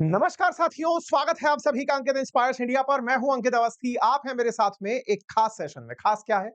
नमस्कार साथियों, स्वागत है आप सभी का अंकित इंस्पायर्स इंडिया पर। मैं हूं अंकित अवस्थी। आप हैं मेरे साथ में एक खास सेशन में। खास क्या है?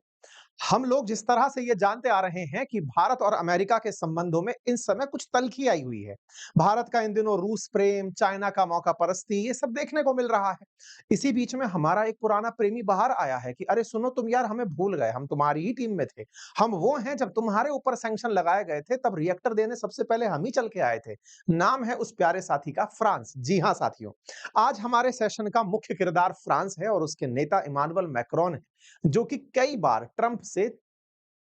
हम लोग जिस तरह से ये जानते आ रहे हैं कि भारत और अमेरिका के संबंधों में इन समय कुछ तल्खी आई हुई है। भारत का इन दिनों रूस प्रेम, चाइना का मौका परस्ती, ये सब देखने को मिल रहा है। इसी बीच में हमारा एक पुराना प्रेमी बाहर आया है कि अरे सुनो तुम यार, हमें भूल गए, हम तुम्हारी ही टीम में थे। हम वो हैं, जब तुम्हारे ऊपर सैंक्शन लगाए गए थे तब रिएक्टर देने सबसे पहले हम ही चल के आए थे। नाम है उस प्यारे साथी का फ्रांस। जी हाँ साथियों, आज हमारे सेशन का मुख्य किरदार फ्रांस है और उसके नेता इमानुएल मैक्रोन है, जो कि कई बार ट्रंप से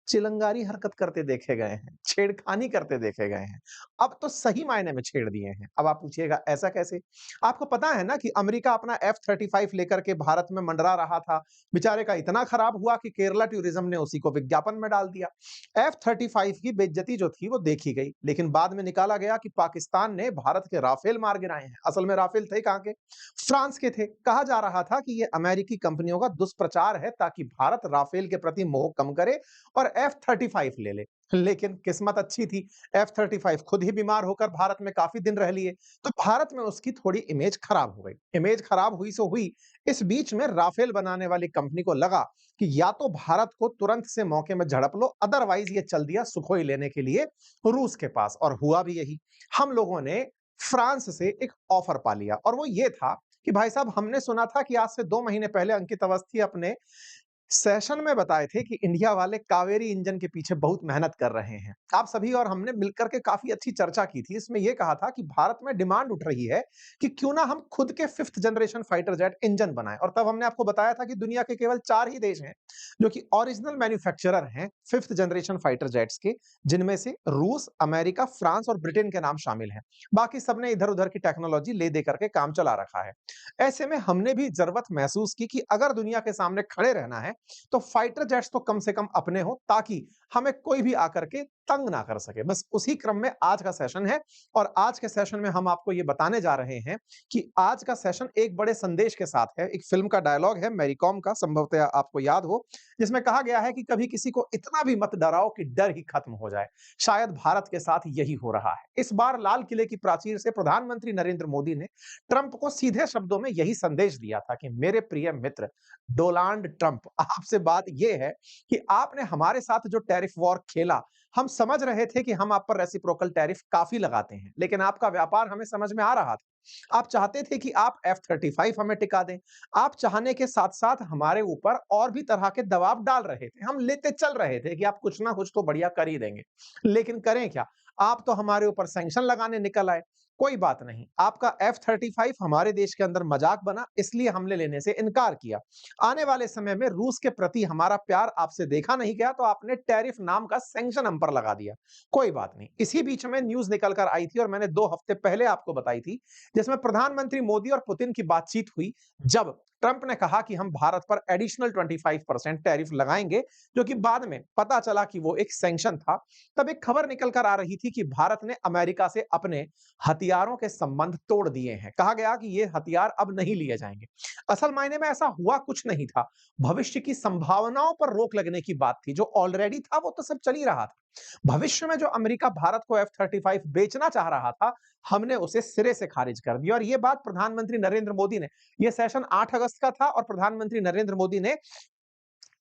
चिलंगारी हरकत करते देखे गए हैं, छेड़खानी करते देखे गए हैं। अब तो सही मायने में छेड़ दिए हैं। अब आप पूछिएगा ऐसा कैसे? आपको पता है ना कि अमेरिका अपना F-35 लेकर के भारत में मंडरा रहा था। बेचारे का इतना खराब हुआ कि केरला टूरिज्म ने उसी को विज्ञापन में डाल दिया। F-35 की बेइज्जती जो थी वो देखी गई, लेकिन बाद में निकाला गया कि पाकिस्तान ने भारत के राफेल मार गिराए हैं। असल में राफेल थे कहाँ के? फ्रांस के थे। कहा जा रहा था कि ये अमेरिकी कंपनियों का दुष्प्रचार है ताकि भारत राफेल के प्रति मोह कम करे और F-35 ले ले। लेकिन किस्मत अच्छी थी, F-35 खुद ही बीमार होकर भारत में काफी दिन रह लिए, तो भारत में उसकी थोड़ी इमेज खराब हो गई। इमेज खराब हुई सो हुई, इस बीच में राफेल बनाने वाली कंपनी को लगा कि या तो भारत को तुरंत से मौके में झड़प लो, अदरवाइज ये चल दिया सुखोई लेने के लिए रूस के पास। और हुआ भी यही। हम लोगों ने फ्रांस से एक ऑफर पा लिया और वो ये था कि भाई साहब, हमने सुना था कि आज से 2 महीने पहले अंकित अवस्थी अपने सेशन में बताए थे कि इंडिया वाले कावेरी इंजन के पीछे बहुत मेहनत कर रहे हैं। आप सभी और हमने मिलकर के काफी अच्छी चर्चा की थी। इसमें यह कहा था कि भारत में डिमांड उठ रही है कि क्यों ना हम खुद के 5th generation fighter jet engine बनाएं। और तब हमने आपको बताया था कि दुनिया के केवल 4 ही देश हैं जो कि ओरिजिनल मैन्युफैक्चरर हैं 5th जनरेशन फाइटर जेट्स के, जिनमें से रूस, अमेरिका, फ्रांस और ब्रिटेन के नाम शामिल हैं। बाकी सबने इधर-उधर की टेक्नोलॉजी ले दे करके काम चला रखा है। ऐसे में हमने भी जरूरत महसूस की कि अगर दुनिया के सामने खड़े रहना है तो फाइटर जेट्स तो कम से कम अपने हो, ताकि हमें कोई भी आकर के तंग ना कर सके। बस उसी क्रम में आज का सेशन है और आज के सेशन में हम आपको ये बताने जा रहे हैं कि आज का सेशन एक बड़े संदेश के साथ है। एक फिल्म का डायलॉग है मैरी कॉम का, संभवतः आपको याद हो, जिसमें कहा गया है कि कभी किसी को इतना भी मत डराओ कि डर ही खत्म हो जाए। शायद भारत के साथ यही हो रहा है। इस बार लाल किले की प्राचीर से प्रधानमंत्री नरेंद्र मोदी ने ट्रंप को सीधे शब्दों में यही संदेश दिया था कि मेरे प्रिय मित्र डोनाल्ड ट्रंप, आपसे बात यह है कि आपने हमारे साथ जो टैरिफ वॉर खेला, हम समझ रहे थे कि हम आप पर रेसिप्रोकल टैरिफ काफी लगाते हैं, लेकिन आपका व्यापार हमें समझ में आ रहा था। आप चाहते थे कि आप F-35 हमें टिका दें। आप चाहने के साथ-साथ हमारे ऊपर और भी तरह के दबाव डाल रहे थे। हम लेते चल रहे थे कि आप कुछ ना कुछ तो बढ़िया कर ही देंगे। लेकिन करें क्या? आप तो हमारे ऊपर सैंक्शन लगाने निकल आए। कोई बात नहीं, आपका F-35 हमारे देश के अंदर मजाक बना, इसलिए हमने लेने से इनकार किया। आने वाले समय में रूस के प्रति हमारा प्यार आपसे देखा नहीं गया, तो आपने टैरिफ नाम का सैंक्शन हम पर लगा दिया। कोई बात नहीं। इसी बीच में न्यूज़ निकल कर आई थी और मैंने 2 हफ्ते पहले आपको बताई थी, जिसमें प्रधानमंत्री मोदी और पुतिन की बातचीत हुई, जब ट्रंप ने कहा कि हम भारत पर एडिशनल 25% टैरिफ लगाएंगे, जो कि बाद में पता चला कि वो एक सैंक्शन था। तब एक खबर निकल कर आ रही थी कि भारत ने अमेरिका से अपने हथियारों के संबंध तोड़ दिए हैं। कहा गया कि ये हथियार अब नहीं लिए जाएंगे। असल मायने में ऐसा हुआ कुछ नहीं था। भविष्य की संभावनाओं पर रोक लगने की बात थी। जो ऑलरेडी था वो तो सब चल ही रहा था। भविष्य में जो अमेरिका भारत को F-35 बेचना चाह रहा था, हमने उसे सिरे से खारिज कर दिया। और ये बात प्रधानमंत्री नरेंद्र मोदी ने, ये सेशन 8 अगस्त का था और प्रधानमंत्री नरेंद्र मोदी ने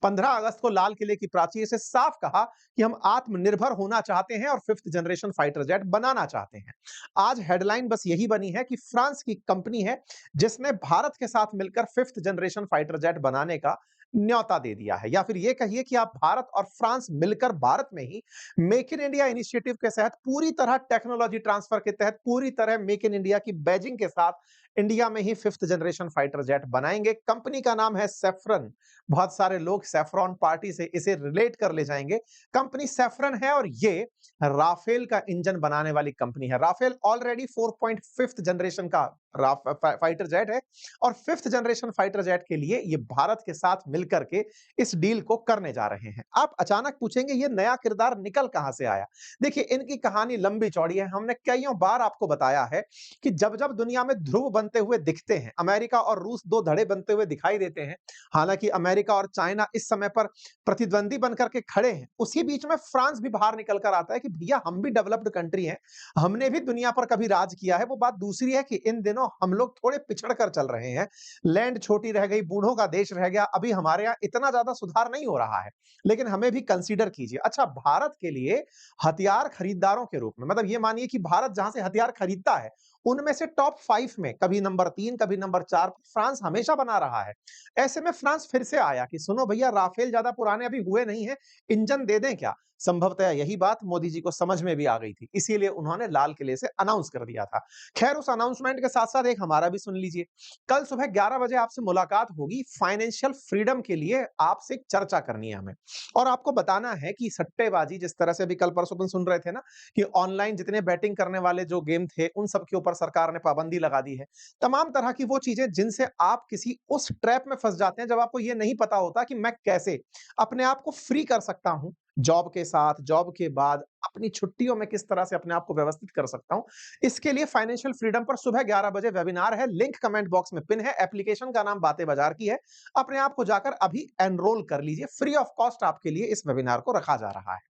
15 अगस्त को लाल किले की प्राचीर से साफ कहा कि हम आत्मनिर्भर होना चाहते हैं और 5th जनरेशन फाइटर जेट बनाना चाहते हैं। आज हेडलाइन बस यही बनी है कि फ्रांस की कंपनी है जिसने भारत के साथ मिलकर 5th जनरेशन फाइटर जेट बनाने का न्योता दे दिया है। या फिर यह कहिए कि आप भारत और फ्रांस मिलकर भारत में ही मेक इन इंडिया इनिशिएटिव के तहत पूरी तरह टेक्नोलॉजी ट्रांसफर के तहत पूरी तरह मेक इन इंडिया की बैजिंग के साथ इंडिया में ही 5th जनरेशन फाइटर जेट बनाएंगे। कंपनी का नाम है सेफ्रन। बहुत सारे लोग सेफ्रॉन पार्टी से इसे रिलेट कर ले जाएंगे। कंपनी सेफ्रन है और ये राफेल का इंजन बनाने वाली कंपनी है। राफेल ऑलरेडी 4.5th जनरेशन का फाइटर जेट है और 5th जनरेशन फाइटर जेट के लिए ये भारत के साथ मिलकर मिलकर के इस डील को करने जा रहे हैं। आप अचानक पूछेंगे ये नया किरदार निकल कहां से आया? देखिए, इनकी कहानी लंबी चौड़ी है। हमने कईयों बार आपको बताया है कि जब-जब दुनिया में ध्रुव बनते हुए दिखते हैं, अमेरिका और रूस 2 धड़े बनते हुए दिखाई देते हैं। हालांकि अमेरिका और चाइना इस समय पर प्रतिद्वंदी बनकर के खड़े हैं। उसी बीच में फ्रांस भी बाहर निकल कर आता है कि भैया हम भी डेवलप्ड कंट्री हैं, हमने भी दुनिया पर कभी राज किया है। वो बात दूसरी है कि इन दिनों हम लोग थोड़े पिछड़ कर चल रहे हैं। लैंड छोटी रह गई, बूढ़ों का देश रह गया। अभी हमारे यहाँ इतना ज्यादा सुधार नहीं हो रहा है, लेकिन हमें भी कंसीडर कीजिए। अच्छा, भारत के लिए हथियार खरीदारों के रूप में, मतलब ये मानिए कि भारत जहां से हथियार खरीदता है, उनमें से टॉप 5 में कभी नंबर 3, कभी नंबर 4 फ्रांस हमेशा बना रहा है। ऐसे में फ्रांस फिर से आया कि सुनो भैया, राफेल ज्यादा पुराने अभी हुए नहीं है, इंजन दे दें क्या? संभवतः यही बात मोदी जी को समझ में भी आ गई थी, इसीलिए उन्होंने लाल किले से अनाउंस कर दिया था। खैर, उस अनाउंसमेंट के साथ साथ एक हमारा भी सुन लीजिए। कल सुबह 11 बजे आपसे मुलाकात होगी। फाइनेंशियल फ्रीडम के लिए आपसे एक चर्चा करनी है हमें, और आपको बताना है कि सट्टेबाजी, जिस तरह से अभी कल परसों दिन सुन रहे थे ना कि ऑनलाइन जितने बैटिंग करने वाले जो गेम थे, उन सब के ऊपर सरकार ने पाबंदी लगा दी है। तमाम तरह की वो चीजें जिनसे आप किसी उस ट्रैप में फंस जाते हैं जब आपको ये नहीं पता होता कि मैं कैसे अपने आप को फ्री कर सकता हूं, जॉब के साथ, जॉब के बाद अपनी छुट्टियों में किस तरह से अपने आप को व्यवस्थित कर सकता हूं। इसके लिए फाइनेंशियल फ्रीडम पर सुबह 11 बजे वेबिनार है। लिंक कमेंट बॉक्स में पिन है। एप्लीकेशन का नाम बातें बाजार की है। अपने आप को जाकर अभी एनरोल कर लीजिए। फ्री ऑफ कॉस्ट आपके लिए इस वेबिनार को रखा जा रहा है।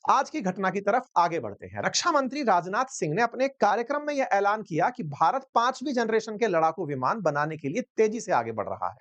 आज की घटना की तरफ आगे बढ़ते हैं। रक्षा मंत्री राजनाथ सिंह ने अपने कार्यक्रम में यह ऐलान किया कि भारत 5वीं जनरेशन के लड़ाकू विमान बनाने के लिए तेजी से आगे बढ़ रहा है।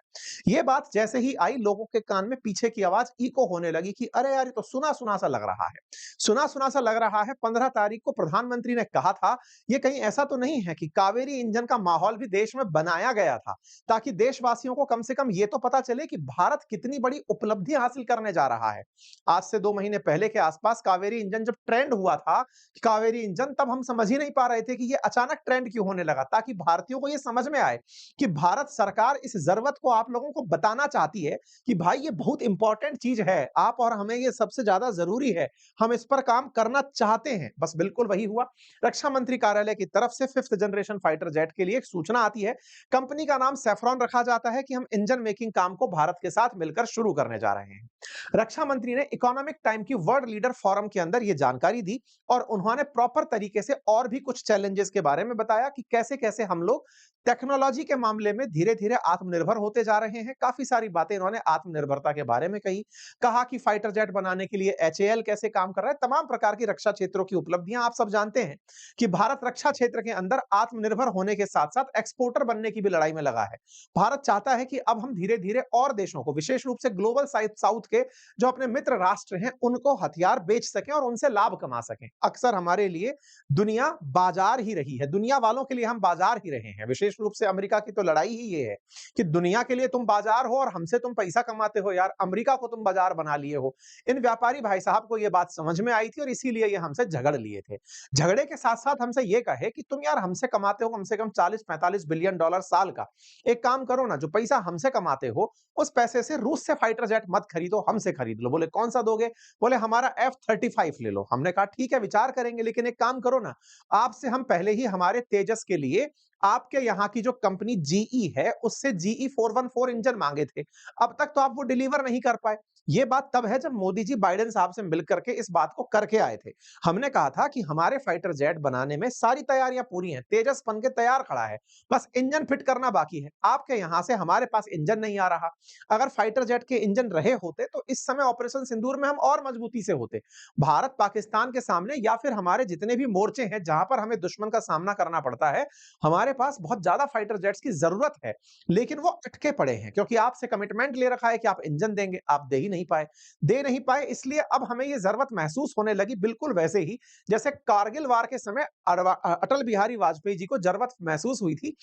यह बात जैसे ही आई, लोगों के कान में पीछे की आवाज इको होने लगी कि अरे यार, ये तो सुना सुना सा लग रहा है। सुना सुना सा लग रहा है। 15 तारीख को प्रधानमंत्री ने कहा था, ये कहीं ऐसा तो नहीं है कि कावेरी इंजन का माहौल भी देश में बनाया गया था, ताकि देशवासियों को कम से कम ये तो पता चले कि भारत कितनी बड़ी उपलब्धि हासिल करने जा रहा है। आज से 2 महीने पहले के आसपास कावेरी इंजन जब ट्रेंड हुआ था, कावेरी इंजन, तब हम समझ ही नहीं पा रहे थे कि ये अचानक ट्रेंड क्यों होने लगा, ताकि भारतीयों को ये समझ में आए कि भारत सरकार इस जरूरत को आप लोगों को बताना चाहती है कि भाई ये बहुत इंपॉर्टेंट चीज है, आप और हमें ये सबसे ज्यादा जरूरी है, हम इस पर काम करना चाहते हैं। बस बिल्कुल वही हुआ। रक्षा मंत्री कार्यालय की तरफ से 5th जनरेशन फाइटर जेट के लिए एक सूचना आती है। कंपनी का नाम सैफ्रॉन रखा जाता है कि हम इंजन मेकिंग काम को भारत के साथ मिलकर शुरू करने जा रहे हैं। रक्षा मंत्री ने इकोनॉमिक टाइम की वर्ल्ड लीडर फोरम के अंदर यह जानकारी दी, और उन्होंने प्रॉपर तरीके से और भी कुछ चैलेंजेस के बारे में बताया कि कैसे कैसे हम लोग टेक्नोलॉजी के मामले में धीरे धीरे आत्मनिर्भर होते जा रहे हैं। काफी सारी बातें इन्होंने आत्मनिर्भरता के बारे में कही। कहा कि फाइटर जेट बनाने के लिए एचएएल कैसे काम कर रहा है। तमाम प्रकार की रक्षा क्षेत्रों की उपलब्धियां। आप सब जानते हैं कि भारत रक्षा क्षेत्र के अंदर आत्मनिर्भर होने के साथ साथ एक्सपोर्टर बनने की भी लड़ाई में लगा है। भारत चाहता है कि अब हम धीरे धीरे और देशों को, विशेष रूप से ग्लोबल साउथ के जो अपने मित्र राष्ट्र हैं, उनको हथियार बेच सकें और उनसे लाभ कमा सकें। अक्सर हमारे लिए दुनिया बाजार ही रही है, दुनिया वालों के लिए हम बाजार ही रहे हैं। विशेष रूप से अमेरिका की तो लड़ाई ही ये है कि दुनिया के लिए तुम बाजार हो और हमसे तुम पैसा कमाते हो। यार, अमेरिका को तुम बाजार बना लिए हो। इन व्यापारी भाई साहब को यह बात समझ में आई थी और इसीलिए ये हमसे झगड़ लिए थे। झगड़े के साथ साथ हमसे ये कहे कि तुम यार हमसे कमाते हो कम से कम 40-45 बिलियन डॉलर साल का। एक काम करो ना, जो पैसा हमसे कमाते हो उस पैसे से रूस से फाइटर जेट मत खरीदो, हमसे खरीद लो। बोले कौन सा दोगे? बोले हमारा F-35 ले लो। हमने कहा ठीक है, विचार करेंगे, लेकिन एक काम करो ना, आपसे हम पहले ही हमारे तेजस के लिए आपके यहाँ की जो कंपनी जीई है उससे जीई 414 इंजन मांगे थे। अब तक तो आप वो डिलीवर नहीं कर पाए। ये बात तब है जब मोदी जी बाइडेन साहब से मिलकर के इस बात को करके आए थे। हमने कहा था कि हमारे फाइटर जेट बनाने में सारी तैयारियां पूरी हैं, तेजस बन के तैयार खड़ा है, बस इंजन फिट करना बाकी है। आपके यहां से हमारे पास इंजन नहीं आ रहा। अगर फाइटर जेट के इंजन रहे होते तो इस समय ऑपरेशन सिंदूर में हम और मजबूती से होते। भारत पाकिस्तान के सामने या फिर हमारे जितने भी मोर्चे हैं जहां पर हमें दुश्मन का सामना करना पड़ता है, हमारे पास बहुत ज्यादा फाइटर जेट्स की जरूरत है, लेकिन वो अटके पड़े हैं क्योंकि आपसे कमिटमेंट ले रखा है कि आप इंजन देंगे, आप दे नहीं पाए। इसलिए अब हमें ये जरूरत महसूस होने लगी, बिल्कुल वैसे ही जैसे कारगिल वार के समय अटल बिहारी वाजपेयी जी को जरूरत महसूस हुई थी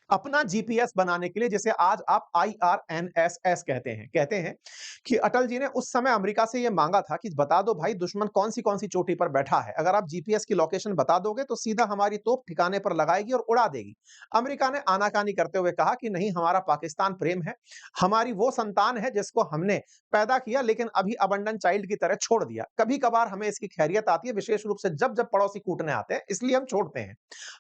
अपना जीपीएस बनाने के लिए, जिसे आज आप IRNSS कहते हैं कि अटल जी ने उस समय अमेरिका से यह मांगा था कि बता दो भाई दुश्मन कौन सी चोटी पर बैठा है, अगर आप जीपीएस की लोकेशन बता दोगे तो सीधा हमारी तोप ठिकाने पर लगाएगी और उड़ा देगी। अमेरिका ने आनाकानी करते हुए कहा कि नहीं, हमारा पाकिस्तान प्रेम है, हमारी वो संतान है जिसको हमने पैदा किया लेकिन अभी अबंडन चाइल्ड की तरह छोड़ दिया। कभी कभार हमें इसकी खैरियत आती है, विशेष रूप से जब जब पड़ोसी कूटने आते हैं, इसलिए हम छोड़ते हैं।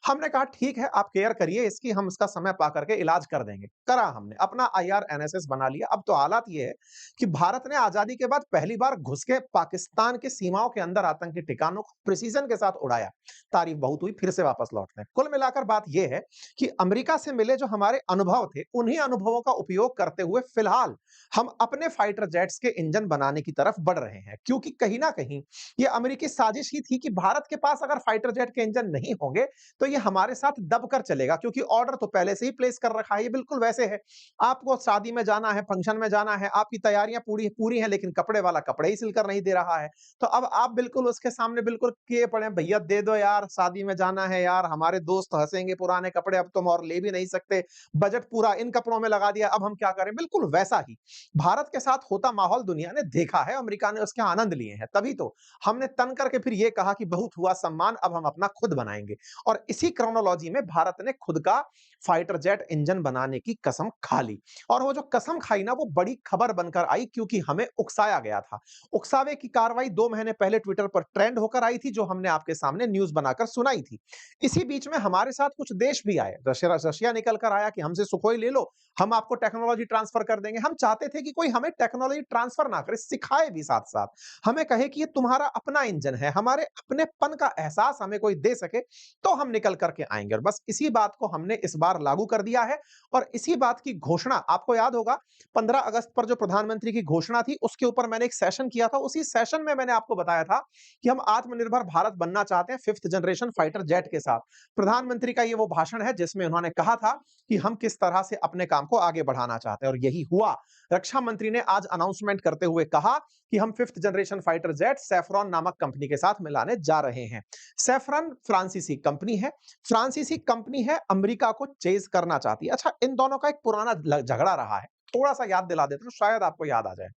हमने कहा ठीक है, आप केयर करिए इसकी, हम इसका समय पा करके इलाज कर देंगे। करा हमने, अपना IRNSS बना लिया। अब तो हालात ये है कि भारत ने आजादी के बाद पहली बार घुस के पाकिस्तान की सीमाओं के अंदर आतंकी ठिकानों को प्रिसीजन के साथ उड़ाया। तारीफ बहुत हुई, फिर से वापस लौटते हैं। कुल मिलाकर बात यह है कि अमेरिका से मिले जो हमारे अनुभव थे, उन्हीं अनुभवों का उपयोग करते हुए फिलहाल हम अपने फाइटर जेट्स के इंजन बनाने की तरफ बढ़ रहे हैं, क्योंकि कहीं ना कहीं ये अमेरिकी साजिश ही थी कि भारत के पास अगर फाइटर जेट के इंजन नहीं होंगे तो ये हमारे साथ दबकर चलेगा, क्योंकि ऑर्डर तो पहले से ही प्लेस कर रखा है। ये बिल्कुल वैसे है, आपको शादी में जाना है, फंक्शन में जाना है, आपकी तैयारियां पूरी पूरी हैं, लेकिन कपड़े वाला कपड़े ही सिलकर नहीं दे रहा है। तो अब आप बिल्कुल उसके सामने बिल्कुल किए पड़े हैं, भैया दे दो यार, शादी में जाना है यार, हमारे दोस्त हंसेंगे, पुराने कपड़े अब तुम और ले भी नहीं सकते, बजट पूरा इन कपड़ों में लगा दिया, अब हम क्या करें। बिल्कुल वैसा ही भारत के साथ होता माहौल दुनिया ने देखा है, अमेरिका ने उसके आनंद लिए हैं। तभी तो हमने तन करके फिर ये कहा कि बहुत हुआ सम्मान, अब हम अपना खुद बनाएंगे। और इसी क्रोनोलॉजी में भारत ने खुद का फाइटर जेट इंजन बनाने की कसम खा ली। और वो जो कसम खाई ना, वो बड़ी खबर बनकर आई, क्योंकि हमें उकसाया गया था। उकसावे की कार्रवाई 2 महीने पहले ट्विटर पर ट्रेंड होकर आई थी, जो हमने आपके सामने न्यूज़ बनाकर सुनाई थी। इसी बीच में हमारे साथ कुछ देश भी आए। रशिया निकल कर आया कि हमसे सुखोई ले लो, हम आपको टेक्नोलॉजी ट्रांसफर कर देंगे। हम चाहते थे कि कोई हमें टेक्नोलॉजी ट्रांसफर ना करे, सिखाए भी साथ-साथ। हमें कहे कि ये तुम्हारा अपना इंजन है, हमारे अपनेपन का एहसास हमें कोई दे सके, तो हम निकल करके आएंगे। और बस इसी बात को हमने इस बार लागू कर दिया है। और इसी बात की घोषणा आपको याद होगा, 15 अगस्त पर जो प्रधानमंत्री की घोषणा थी, उसके ऊपर मैंने एक सेशन किया था। उसी सेशन में मैंने आपको बताया था कि हम आत्मनिर्भर भारत बनना चाहते हैं 5th जनरेशन फाइटर जेट के साथ। प्रधानमंत्री का ये वो भाषण है जिसमें उन्होंने कहा था कि हम किस तरह से अपने काम को आगे बढ़ाना चाहते हैं, और यही हुआ। रक्षा मंत्री ने आज अनाउंसमेंट करते हुए कहा कि हम 5th generation fighter jet saffron नामक कंपनी के साथ मिलाने जा रहे हैं। सैफरॉन फ्रांसीसी कंपनी है, फ्रांसीसी कंपनी है, अमेरिका को चेज करना चाहती है। अच्छा, इन दोनों का एक पुराना झगड़ा रहा है, थोड़ा सा याद दिला देता हूं, शायद आपको याद आ जाए।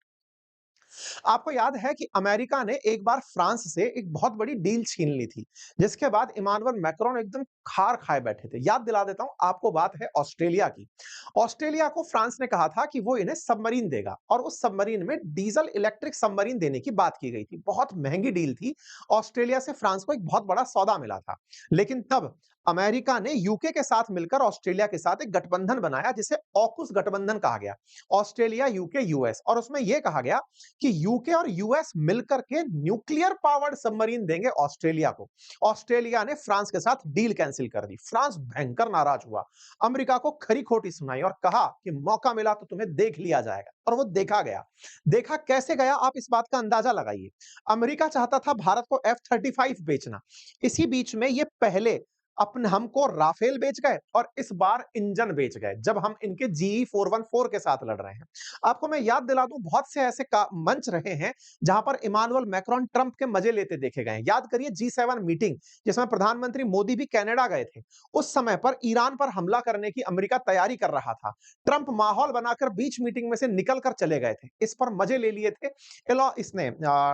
आपको याद है कि अमेरिका ने एक बार फ्रांस से एक बहुत बड़ी डील छीन ली थी, जिसके बाद इमानुएल मैक्रोन एकदम खार खाए बैठे थे। याद दिला देता हूं आपको, बात है ऑस्ट्रेलिया की। ऑस्ट्रेलिया को फ्रांस ने कहा था कि वो इन्हें सबमरीन देगा, और उस सबमरीन में डीजल इलेक्ट्रिक सबमरीन देने की बात की गई थी। बहुत महंगी डील थी, ऑस्ट्रेलिया से फ्रांस को एक बहुत बड़ा सौदा मिला था। लेकिन तब अमेरिका ने यूके के साथ मिलकर ऑस्ट्रेलिया के साथ एक गठबंधन बनाया, जिसे ऑकुस गठबंधन कहा गया। ऑस्ट्रेलिया, यूके, यूएस, और उसमें यह कहा गया कि यूके और यूएस मिलकर के न्यूक्लियर पावर्ड सबमरीन देंगे ऑस्ट्रेलिया को। ऑस्ट्रेलिया ने फ्रांस के साथ डील कैंसिल कर दी। फ्रांस भयंकर नाराज हुआ, अमेरिका को खरी खोटी सुनाई और कहा कि मौका मिला तो तुम्हें देख लिया जाएगा। और वो देखा गया। देखा कैसे गया, आप इस बात का अंदाजा लगाइए। अमेरिका चाहता था भारत को F-35 बेचना, इसी बीच में ये पहले अपने हमको राफेल बेच गए, और इस बार इंजन बेच गए, जब हम इनके GE-414 के साथ लड़ रहे हैं। आपको मैं याद दिला दूं, बहुत से ऐसे मंच रहे हैं जहां पर इमानुएल मैक्रोन ट्रंप के मजे लेते देखे गए हैं। याद करिए G7 मीटिंग, जिसमें प्रधानमंत्री मोदी भी कनाडा गए थे। उस समय पर ईरान पर हमला करने की अमेरिका तैयारी कर रहा था। ट्रंप माहौल बनाकर बीच मीटिंग में से निकल कर चले गए थे, इस पर मजे ले लिए थे। इसने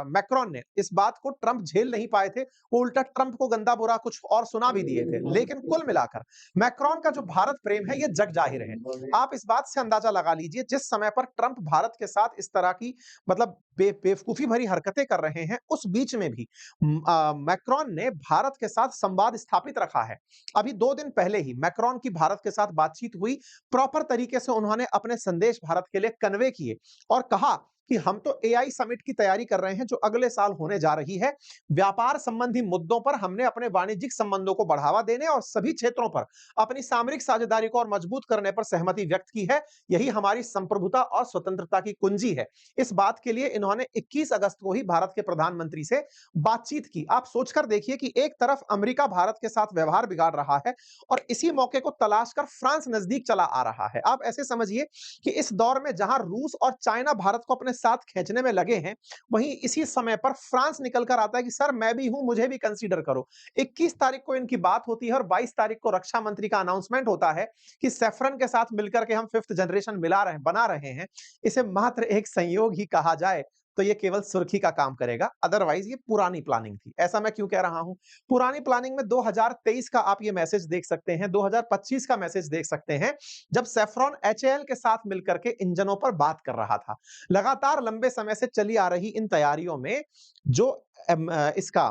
मैक्रोन ने इस बात को ट्रंप झेल नहीं पाए थे, वो उल्टा ट्रंप को गंदा बुरा कुछ और सुना भी दिए थे। लेकिन कुल मिलाकर मैक्रोन का जो भारत प्रेम है, ये जग जाहिर है। आप इस बात से अंदाजा लगा लीजिए, जिस समय पर ट्रंप भारत के साथ इस तरह की मतलब बेवकूफी भरी हरकतें कर रहे हैं, उस बीच में भी मैक्रोन ने भारत के साथ संवाद स्थापित रखा है। अभी 2 दिन पहले ही मैक्रोन की भारत के साथ बातचीत हुई। प्रॉपर तरीके से उन्होंने अपने संदेश भारत के लिए कन्वे किए और कहा कि हम तो AI समिट की तैयारी कर रहे हैं, जो अगले साल होने जा रही है। व्यापार संबंधी मुद्दों पर हमने अपने वाणिज्यिक संबंधों को बढ़ावा देने और सभी क्षेत्रों पर अपनी सामरिक साझेदारी को और मजबूत करने पर सहमति व्यक्त की है। यही हमारी संप्रभुता और स्वतंत्रता की कुंजी है। इस बात के लिए इन्होंने 21 अगस्त को ही भारत के प्रधानमंत्री से बातचीत की। आप सोचकर देखिए कि एक तरफ अमेरिका भारत के साथ व्यवहार बिगाड़ रहा है, और इसी मौके को तलाश कर फ्रांस नजदीक चला आ रहा है। आप ऐसे समझिए कि इस दौर में जहां रूस और चाइना भारत को अपने साथ खींचने में लगे हैं, वहीं इसी समय पर फ्रांस निकल कर आता है कि सर मैं भी हूं, मुझे भी कंसीडर करो। 21 तारीख को इनकी बात होती है, और 22 तारीख को रक्षा मंत्री का अनाउंसमेंट होता है कि सैफरन के साथ मिलकर के हम 5th जनरेशन बना रहे हैं। इसे मात्र एक संयोग ही कहा जाए तो ये केवल सुर्खी का काम करेगा, अदरवाइज ये पुरानी प्लानिंग थी। ऐसा मैं क्यों कह रहा हूं? पुरानी प्लानिंग में 2023 का आप ये मैसेज देख सकते हैं, 2025 का मैसेज देख सकते हैं, जब सैफरॉन HAL के साथ मिलकर के इंजनों पर बात कर रहा था। लगातार लंबे समय से चली आ रही इन तैयारियों में जो इसका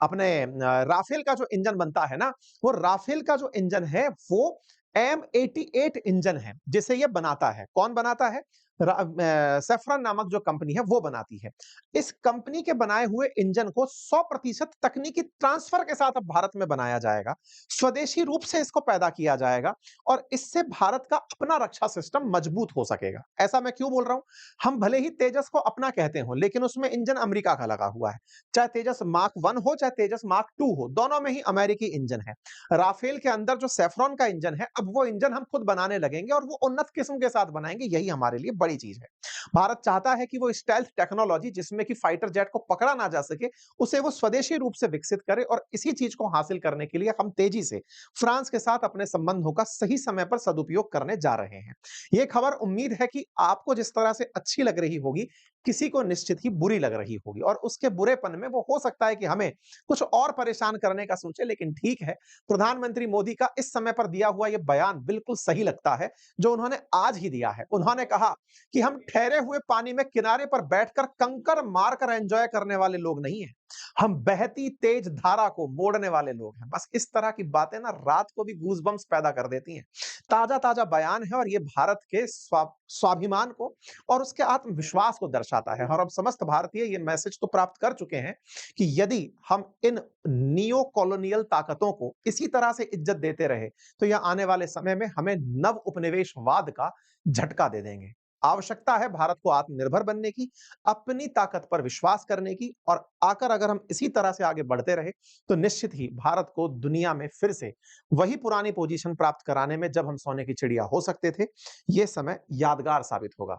अपने राफेल का जो इंजन बनता है ना, वो राफेल का जो इंजन है वो M88 इंजन है जिसे ये बनाता है। कौन बनाता है? सेफ्रॉन नामक जो कंपनी है वो बनाती है। इस कंपनी के बनाए हुए इंजन को 100% तकनीकी ट्रांसफर के साथ अब भारत में बनाया जाएगा। स्वदेशी रूप से इसको पैदा किया जाएगा और इससे भारत का अपना रक्षा सिस्टम मजबूत हो सकेगा। ऐसा मैं क्यों बोल रहा हूं? हम भले ही तेजस को अपना कहते हो, लेकिन उसमें इंजन अमेरिका का लगा हुआ है। चाहे तेजस मार्क 1 हो, चाहे तेजस मार्क 2 हो, दोनों में ही अमेरिकी इंजन है। राफेल के अंदर जो सेफ्रॉन का इंजन है, अब वो इंजन हम खुद बनाने लगेंगे और वो उन्नत किस्म के साथ बनाएंगे। यही हमारे लिए बड़ी चीज है। भारत चाहता है कि वो स्टेल्थ टेक्नोलॉजी, जिसमें कि फाइटर जेट को पकड़ा ना जा सके, उसे वो स्वदेशी रूप से विकसित करे और इसी चीज को हासिल करने के लिए हम तेजी से फ्रांस के साथ अपने संबंधों का सही समय पर सदुपयोग करने जा रहे हैं। ये खबर उम्मीद है कि आपको जिस तरह से अच्छी लग रही होगी, किसी को निश्चित ही बुरी लग रही होगी और उसके बुरेपन में वो हो सकता है कि हमें कुछ और परेशान करने का सोचे, लेकिन ठीक है, प्रधानमंत्री मोदी का इस समय पर दिया हुआ यह बयान बिल्कुल सही लगता है, जो उन्होंने आज ही दिया है। उन्होंने कहा कि हम ठहरे हुए पानी में किनारे पर बैठकर कंकर मारकर एंजॉय करने वाले लोग नहीं हैं। हम बहती तेज धारा को मोड़ने वाले लोग हैं। बस इस तरह की बातें ना रात को भी गूज़बम्प्स पैदा कर देती हैं। ताजा-ताजा बयान है और ये भारत के स्वाभिमान को और उसके आत्मविश्वास को दर्शाता है और अब समस्त भारतीय ये मैसेज तो प्राप्त कर चुके हैं कि यदि हम इन नियो कॉलोनियल ताकतों को इसी तरह से इज्जत देते रहे, तो यह आने वाले समय में हमें नव उपनिवेशवाद का झटका दे देंगे। आवश्यकता है भारत को आत्मनिर्भर बनने की, अपनी ताकत पर विश्वास करने की और आकर अगर हम इसी तरह से आगे बढ़ते रहे, तो निश्चित ही भारत को दुनिया में फिर से वही पुरानी पोजीशन प्राप्त कराने में जब हम सोने की चिड़िया हो सकते थे, ये समय यादगार साबित होगा।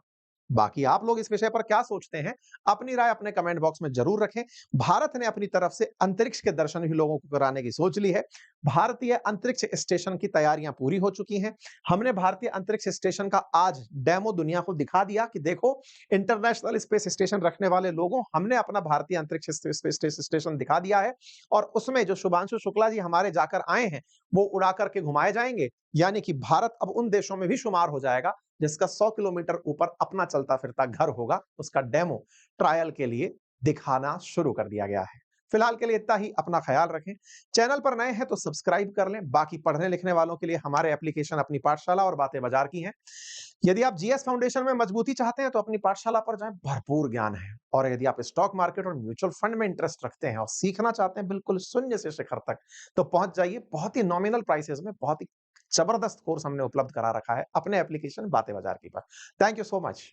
बाकी आप लोग इस विषय पर क्या सोचते हैं? अपनी राय अपने कमेंट बॉक्स में जरूर रखें। भारत ने अपनी तरफ से अंतरिक्ष के दर्शन भी लोगों को कराने की सोच ली है। भारतीय अंतरिक्ष स्टेशन की तैयारियां पूरी हो चुकी हैं। हमने भारतीय अंतरिक्ष स्टेशन का आज डेमो दुनिया को दिखा दिया कि देखो, इंटरनेशनल स्पेस स्टेशन रखने वाले लोगों, हमने अपना भारतीय अंतरिक्ष स्पेस स्टेशन दिखा दिया है और उसमें जो शुभांशु शुक्ला जी हमारे जाकर आए हैं, वो उड़ा करके घुमाए जाएंगे। यानी कि भारत अब उन देशों में भी शुमार हो जाएगा जिसका 100 किलोमीटर ऊपर अपना चलता फिरता घर होगा। उसका डेमो ट्रायल के लिए दिखाना शुरू कर दिया गया है। फिलहाल के लिए इतना ही। अपना ख्याल रखें। चैनल पर नए हैं तो सब्सक्राइब कर लें। बाकी पढ़ने लिखने वालों के लिए हमारे एप्लीकेशन अपनी पाठशाला और बातें बाजार की हैं। यदि आप जीएस फाउंडेशन में मजबूती चाहते हैं तो अपनी पाठशाला पर जाएं, भरपूर ज्ञान है। और यदि आप स्टॉक मार्केट और म्यूचुअल फंड में इंटरेस्ट रखते हैं और सीखना चाहते हैं बिल्कुल शून्य से शिखर तक, तो पहुंच जाइए। बहुत ही नॉमिनल प्राइसेस में बहुत ही जबरदस्त कोर्स हमने उपलब्ध करा रखा है अपने एप्लीकेशन बातें बाजार की पर। Thank you so much.